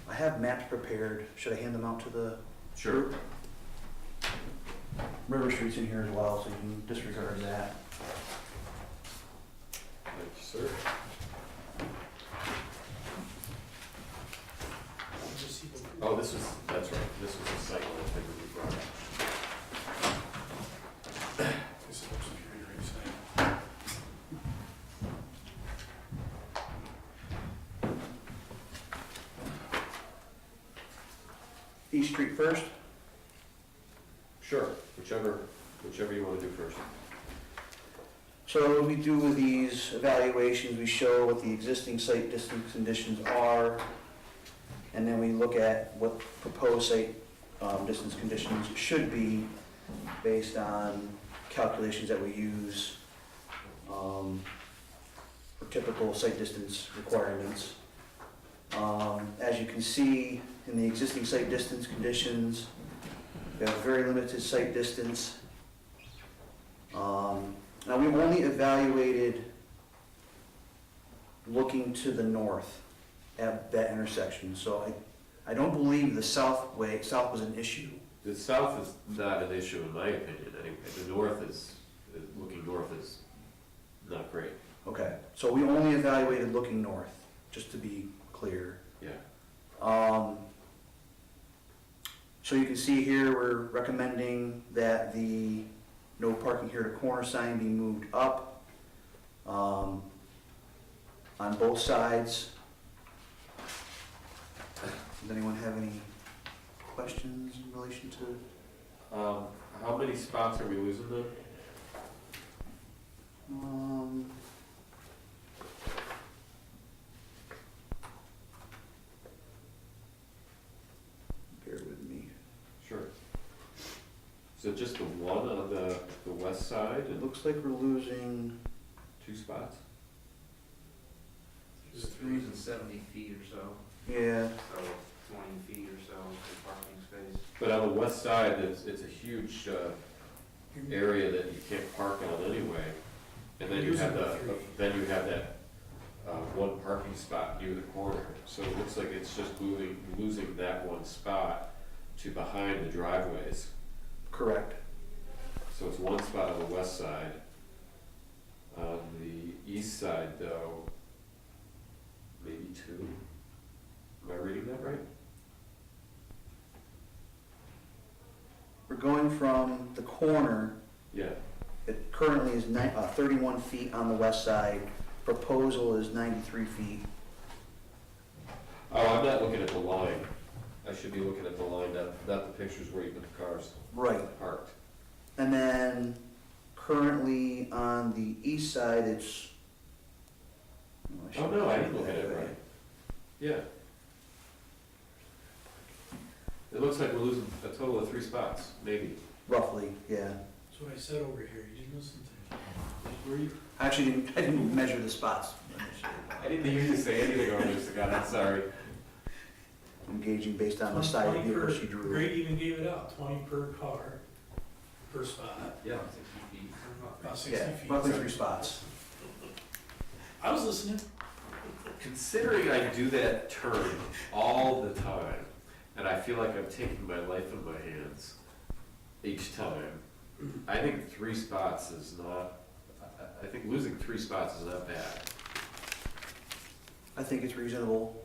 I have maps prepared. Should I hand them out to the Sure. group? River Street's in here as well, so you can disregard that. Thank you, sir. Oh, that's right, this was a site one thing that we brought up. This is what's superior inside. East Street first. Sure, whichever you want to do first. So what we do with these evaluations, we show what the existing site distance conditions are, and then we look at what proposed site distance conditions should be based on calculations that we use for typical site distance requirements. As you can see in the existing site distance conditions, we have very limited site distance. Now, we've only evaluated looking to the north at that intersection, so I don't believe the south was an issue. The south is not an issue in my opinion, anyway. The north looking north is not great. Okay, so we only evaluated looking north, just to be clear. Yeah. So you can see here, we're recommending that the no parking here to corner sign be moved up on both sides. Does anyone have any questions in relation to? How many spots are we losing then? Bear with me. Sure. So just the one on the west side It and looks like we're losing, 2 spots? It's losing 70 feet or so, yeah, so 20 feet or so for parking space. But on the west side, it's a huge area that you can't park on anyway. And then you have that one parking spot near the corner. So it looks like it's just losing that one spot to behind the driveways. correct. So it's one spot on the west side. On the east side though, maybe 2. reading that right? We're going from the corner, Yeah. it currently is 31 feet on the west side, proposal is 93 feet. Oh, I'm not looking at the line. I should be looking at the line, not the pictures where you put the cars Right. parked. And then currently on the east side, it's. Oh, no, I didn't look at it right. Yeah. It looks like we're losing a total of 3 spots, maybe. Roughly, yeah. That's what I said over here, you didn't listen to me. Were you? Actually, I didn't measure the spots. I didn't hear you say anything over there, Scott, I'm sorry. I'm gauging based on the side of 20 the per- she drew. Greg even gave it out, 20 per car, per spot, Yeah. 60 feet. about 60 Yeah, feet. roughly 3 spots. I was listening. Considering I do that turn all the time, and I feel like I'm taking my life in my hands each time, I think 3 spots is not, I think losing 3 spots is not bad. I think it's reasonable.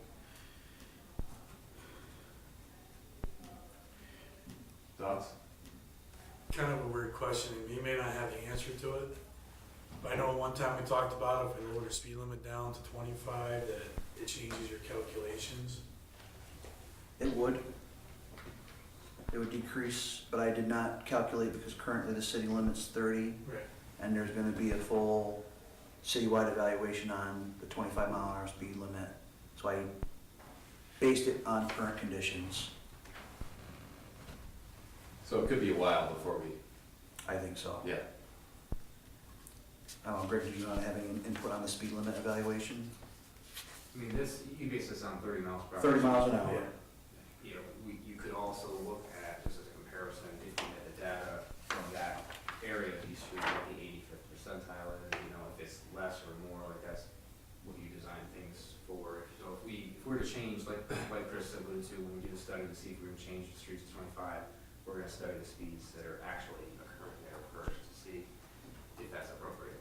Thoughts? Kind of a weird question, and you may not have the answer to it. But I know one time we talked about if we lower the speed limit down to 25, that it changes your calculations. It would. It would decrease, but I did not calculate because currently the city limit's 30, Right. and there's gonna be a full citywide evaluation on the 25-mile-an-hour speed limit. So I based it on current conditions. So it could be a while before we, I think so. yeah. Greg, did you want to have any input on the speed limit evaluation? I mean, this, you base this on 30 miles per hour. 30 miles an hour. You know, you could also look at, just as a comparison, if you had the data from that area of East Street, what the 85th percentile is, you know, if it's less or more, like that's what you design things for. So if we were to change, like Chris alluded to, when we do the study to see if we were to change the streets to 25, we're gonna study the speeds that are actually occurring there first to see if that's appropriate.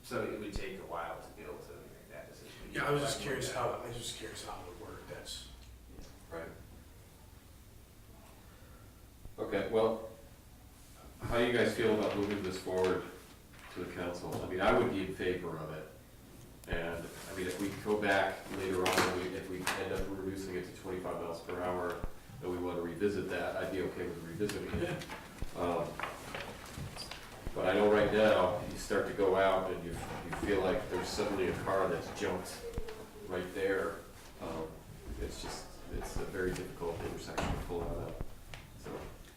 So it would take a while to be able to make that decision. Yeah, I was just curious how it would work, that's. Right. Okay, well, how do you guys feel about moving this forward to the council? I mean, I would be in favor of it. And, I mean, if we go back later on, if we end up reducing it to 25 miles per hour, and we want to revisit that, I'd be okay with revisiting it. But I know right now, you start to go out and you feel like there's suddenly a car that's jumped right there. It's just, it's a very difficult intersection to pull out of. So,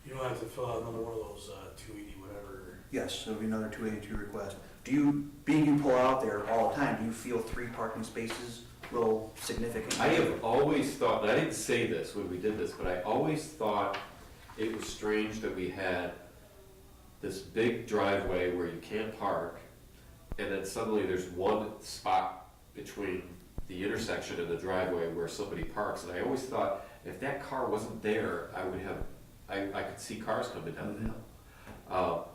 You don't have to fill out another one of those 280 whatever. Yes, it'll be another 282 request. Do you, being you pull out there all the time, do you feel 3 parking spaces a little significant? I have always thought, and I didn't say this when we did this, but I always thought it was strange that we had this big driveway where you can't park, and then suddenly there's one spot between the intersection and the driveway where somebody parks, and I always thought, if that car wasn't there, I would have, I could see cars coming down the hill.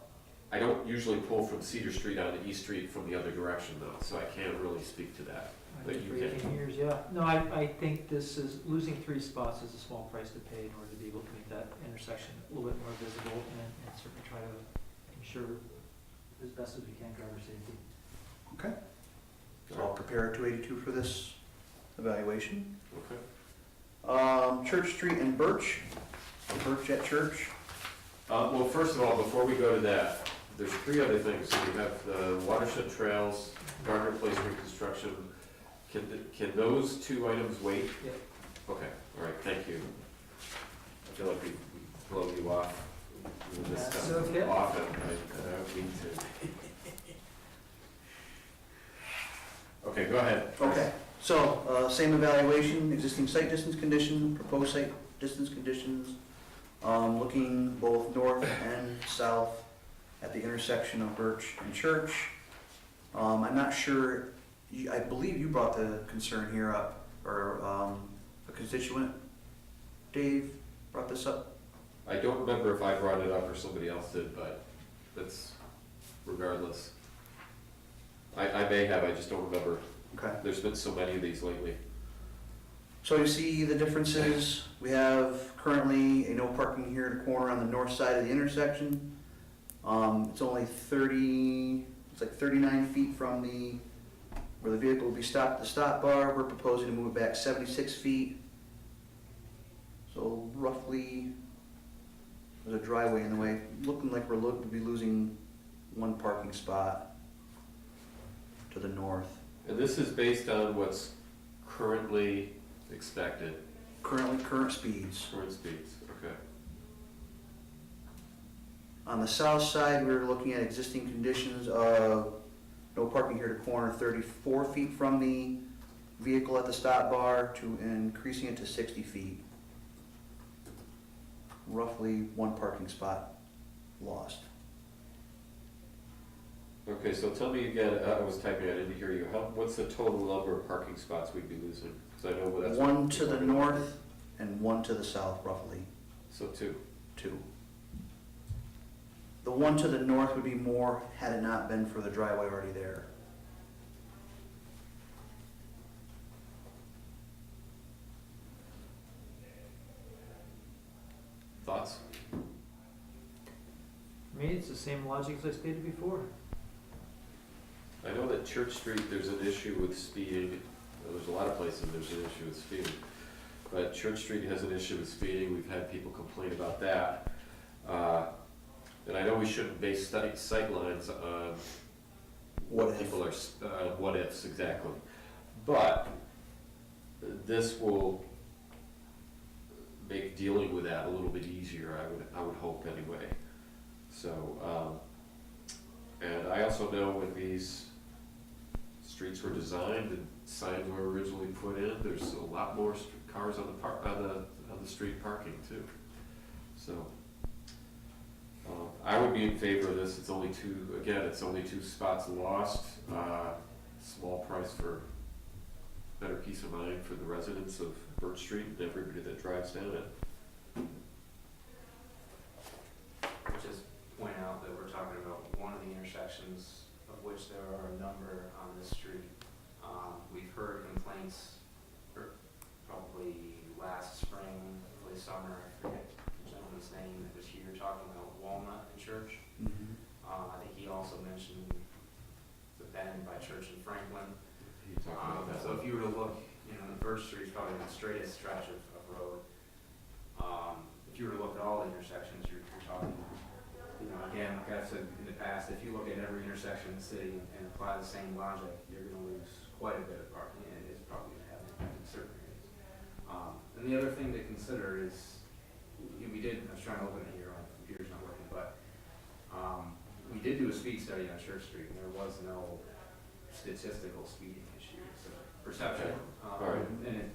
I don't usually pull from Cedar Street onto East Street from the other direction though, so I can't really speak to that. But you For can. 18 years, yeah. No, I think this is, losing 3 spots is a small price to pay in order to be able to make that intersection a little bit more visible and certainly try to ensure as best as we can driver safety. Okay. So I'll prepare a 282 for this evaluation. Okay. Church Street and Birch, Birch at Church. Well, first of all, before we go to that, there's 3 other things. So we have the watershed trails, Gardner Place reconstruction. Can those 2 items wait? Yeah. Okay, all right, thank you. I feel like we blow you off with this That's stuff okay. often, I don't mean to. Okay, go ahead. Okay, so, same evaluation, existing site distance condition, proposed site distance conditions, looking both north and south at the intersection of Birch and Church. I'm not sure, I believe you brought the concern here up, or a constituent, Dave, brought this up? I don't remember if I brought it up or somebody else did, but that's regardless. I may have, I just don't remember. Okay. There's been so many of these lately. So you see the differences, we have currently a no parking here at the corner on the north side of the intersection. It's only 39 feet from where the vehicle will be stopped at the stop bar. We're proposing to move it back 76 feet. So roughly, there's a driveway in the way, looking like we'll be losing one parking spot to the north. And this is based on what's currently expected, Current speeds. current speeds, okay. On the south side, we're looking at existing conditions of no parking here at the corner, 34 feet from the vehicle at the stop bar to increasing it to 60 feet. Roughly one parking spot lost. Okay, so tell me again, I was typing, I didn't hear you, what's the total number of parking spots we'd be losing? Because I know that's. One to the north and one to the south, roughly, So two. 2. The one to the north would be more had it not been for the driveway already there. Thoughts? I mean, it's the same logic as I stated before. I know that Church Street, there's an issue with speeding. There's a lot of places there's an issue with speeding. But Church Street has an issue with speeding. We've had people complain about that. And I know we shouldn't base sightlines on What what if? people are, what ifs, exactly. But this will make dealing with that a little bit easier, I would hope anyway. So, and I also know when these streets were designed and signs were originally put in, there's a lot more cars on the street parking too. So, I would be in favor of this. It's only two spots lost. Small price for better peace of mind for the residents of Birch Street and everybody that drives down it. Just point out that we're talking about one of the intersections of which there are a number on this street. We've heard complaints, probably last spring, early summer, I forget the gentleman's name that was here talking about Walnut and Church. I think he also mentioned the bend by Church and Franklin. You talk about that. So if you were to look, the Birch Street is probably the straightest stretch of road. If you were to look at all the intersections, you're talking, again, like I've said in the past, if you look at every intersection in the city and apply the same logic, you're gonna lose quite a bit of parking, and it's probably gonna have an impact in certain areas. And the other thing to consider is, I was trying to open it here, my computer's not working, but, we did do a speed study on Church Street, and there was no statistical speeding issue, so perception. Alright. And it,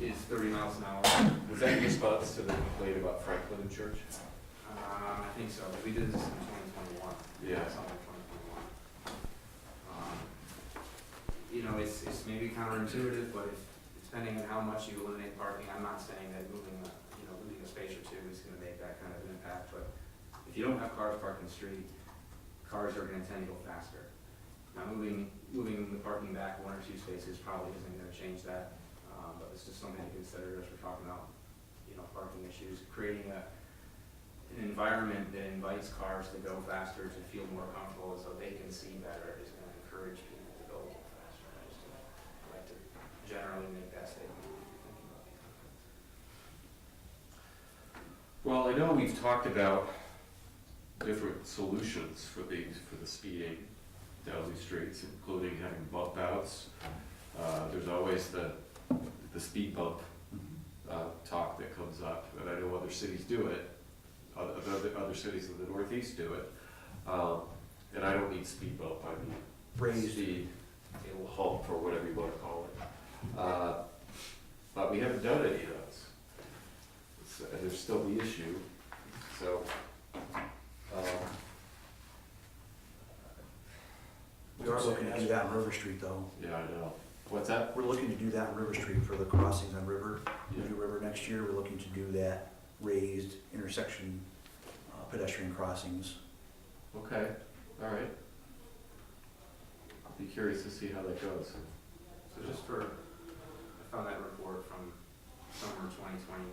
is 30 miles an hour. Was that in response to the complaint about Franklin and Church? I think so. We did this in 2021. Yeah. Something like 2021. It's maybe counterintuitive, but depending on how much you eliminate parking, I'm not saying that losing a space or two is going to make that kind of an impact, but if you don't have cars parked in the street, cars are going to tend to go faster. Now, moving the parking back 1 or 2 spaces probably isn't going to change that, but it's just something to consider as we're talking about, parking issues. Creating an environment that invites cars to go faster, to feel more comfortable, so they can see better, is going to encourage people to go a little faster. I like to generally make that statement. Well, I know we've talked about different solutions for the speeding down these streets, including having bump outs. There's always the speed bump talk that comes up, and I know other cities do it. Other cities in the Northeast do it. And I don't mean speed bump, I mean Raised. speed hump, or whatever you want to call it. But we haven't done any of those. And there's still the issue, so. We are looking to do that on River Street though. Yeah, I know. What's that? We're looking to do that on River Street for the crossings on River. Yeah. New River next year, we're looking to do that raised intersection pedestrian crossings. Okay, all right. I'll be curious to see how that goes. So just if found that report from summer 2021.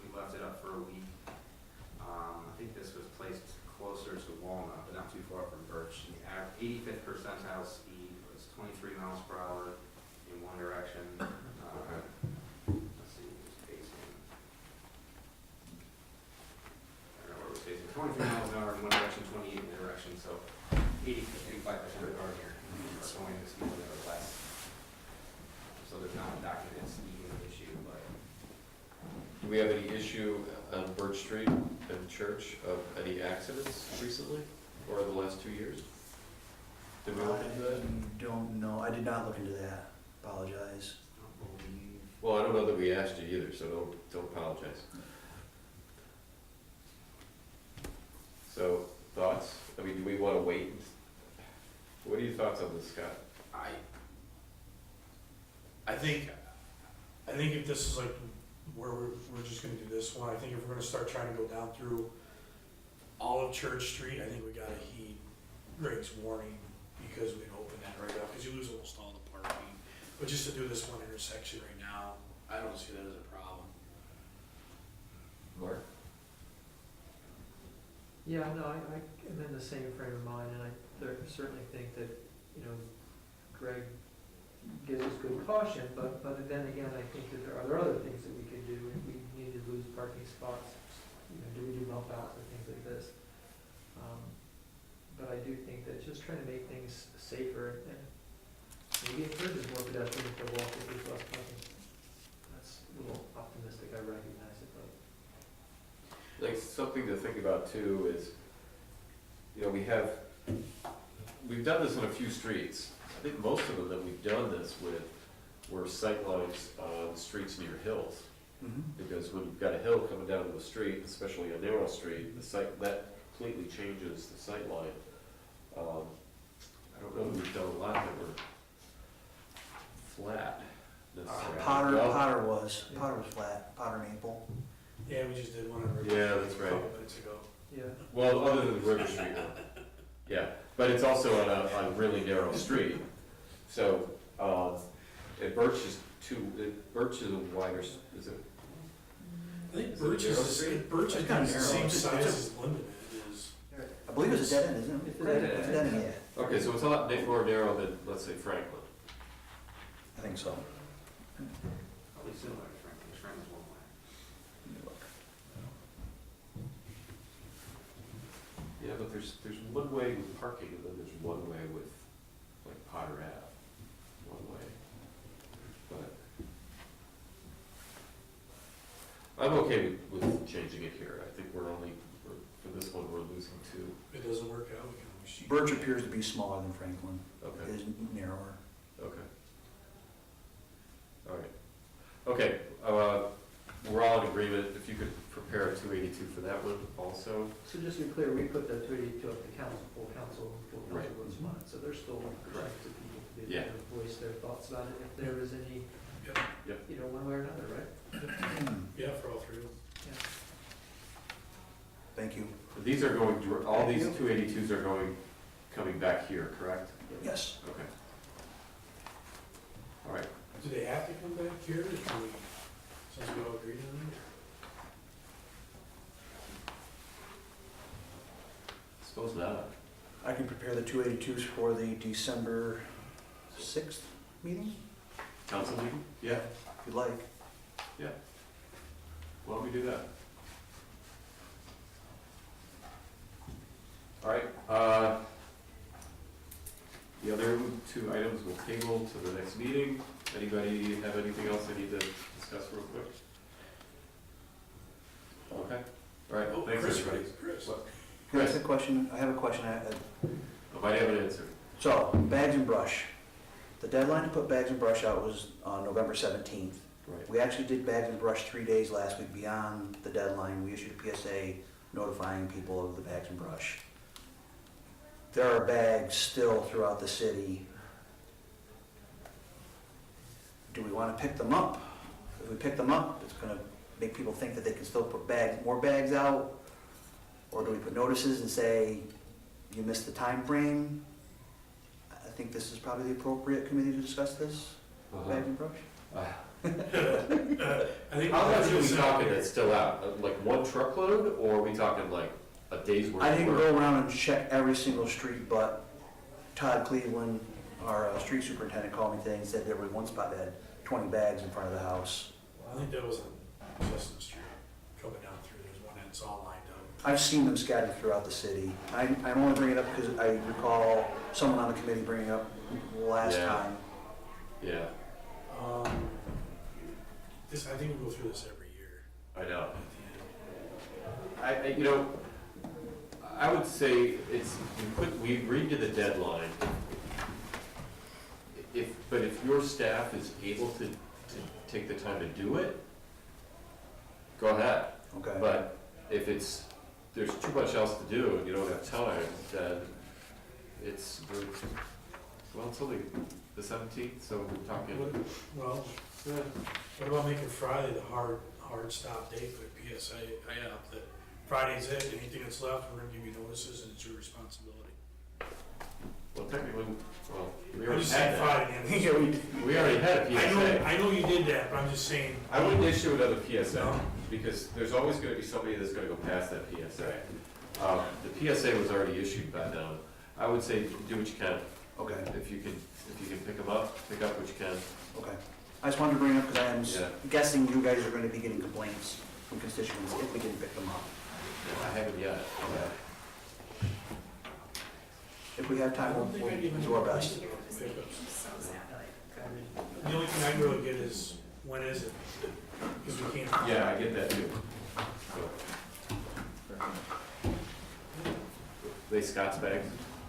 We left it up for a week. I think this was placed closer to Walnut, but not too far from Birch. The 85th percentile speed was 23 miles per hour in one direction. Let's see, it was facing. I don't know where it was facing. 23 miles an hour in one direction, 28 in the direction. So 85% of the cars here are going the speed limit or less. So there's not a documented speeding issue, but Do we have any issue on Birch Street and Church of any accidents recently, or the last 2 years? Did we look into that? I don't know, I did not look into that, apologize. I don't believe. Well, I don't know that we asked you either, so don't apologize. So, thoughts? I mean, do we want to wait? What are your thoughts on this, Scott? I think if this is like where we're just gonna do this one, I think if we're gonna start trying to go down through all of Church Street, I think we gotta heed Greg's warning, because we'd open that right up, because you lose almost all the parking. But just to do this one intersection right now, I don't see that as a problem. Mark? Yeah, no, I am in the same frame of mind, and I certainly think that, you know, Greg gives us good caution, but then again, I think that there are other things that we could do if we need to lose parking spots. You know, do we do bump outs or things like this? But I do think that just trying to make things safer and maybe encourages more pedestrians to walk if there's less parking. That's a little optimistic, I recognize it, but. Like, something to think about too is, you know, we've done this on a few streets. I think most of them that we've done this with were sightlines on streets near hills. Because when you've got a hill coming down to the street, especially a narrow street, that completely changes the sight line. I don't know that we've done a lot that were flat necessarily. Potter was flat, Potter Maple. Yeah, we just did one on River Yeah, Street that's a right. couple minutes ago. Yeah. Well, other than River Street, one. Yeah, but it's also on a really narrow street. So, and Birch is a wider, is it? I think Is it a Birch narrow is, street? Birch It's is kinda the narrow. same It's a- size as Linden is. I believe it's a dead end, isn't it? It's a dead end. It's a dead end, yeah. Okay, so it's a lot more narrow than, let's say, Franklin. I think so. Probably similar to Franklin. Franklin's one way. Yeah, but there's one way with parking, and then there's one way with, like, Potter Ave, one way. But I'm okay with changing it here. I think for this one, we're losing 2. If it doesn't work out, we can always shoot. Birch appears to be smaller than Franklin, Okay, it is narrower. okay. All right. Okay, we're all in agreement. If you could prepare a 282 for that one also. So just to be clear, we put the 282 up to full council Right. votes on it, so there's still Correct. percentages of people to be Yeah. able to voice their thoughts about it, if there is any, Yep. Yep. you know, one way or another, right? Yeah, for all three of them. Yeah. Thank you. These are going, all these 282s are coming back here, correct? Yes. Okay. All right. Do they have to come back here, or can we, since we all agreed on it? Suppose not. I can prepare the 282s for the December 6th meeting, Council meeting? Yeah. if you'd like. Why don't we do that? All right, the other 2 items we'll table to the next meeting. Anybody have anything else they need to discuss real quick? Okay, all right, Oh, thanks Chris, everybody. Chris. What? Can I Chris, ask a question? I have a question. I might have an answer. So, bags and brush. The deadline to put bags and brush out was on November 17th. Right. We actually did bags and brush 3 days last week beyond the deadline. We issued a PSA notifying people of the bags and brush. There are bags still throughout the city. Do we want to pick them up? If we pick them up, it's going to make people think that they can still put more bags out? Or do we put notices and say, you missed the time frame? I think this is probably the appropriate committee to discuss this, bags and brush. I think. How much are we it's, talking that's still out? Like one truckload, or are we talking like a day's worth I of didn't work? go around and check every single street, but Todd Cleveland, our street superintendent, called me today and said there was one spot that had 20 bags in front of the house. I think that was on Chestnut Street, coming down through, there's one that's all lined up. I've seen them scattered throughout the city. I'm only bringing it up because I recall someone on the committee bringing it up last Yeah. time. Yeah, This, I think we go through this every year I know. at the end. You know, I would say it's, we agreed to the deadline. But if your staff is able to take the time to do it, go ahead. Okay. But if there's too much else to do and you don't have time, then it's only the 17th, so we're talking. Well, what about making Friday the hard stop date for PSA? I up that Friday's it, anything that's left, we're gonna give you notices and it's your responsibility. Well, technically, we I'm already just had saying that. Friday, We already had a PSA. I know you did that, but I'm just saying. I wouldn't issue another PSA, No. because there's always gonna be somebody that's gonna go past that PSA. The PSA was already issued by now. I would say do what you can. Okay, If you can pick up what you can. okay. I just wanted to bring it up because Yeah. I'm guessing you guys are going to be getting complaints from constituents if we didn't pick them up. I haven't yet. If we have I time, don't think I we'll even do our best. The only thing I really get is, when is it? Because we can't. Yeah, I get that too. They Scott's bags?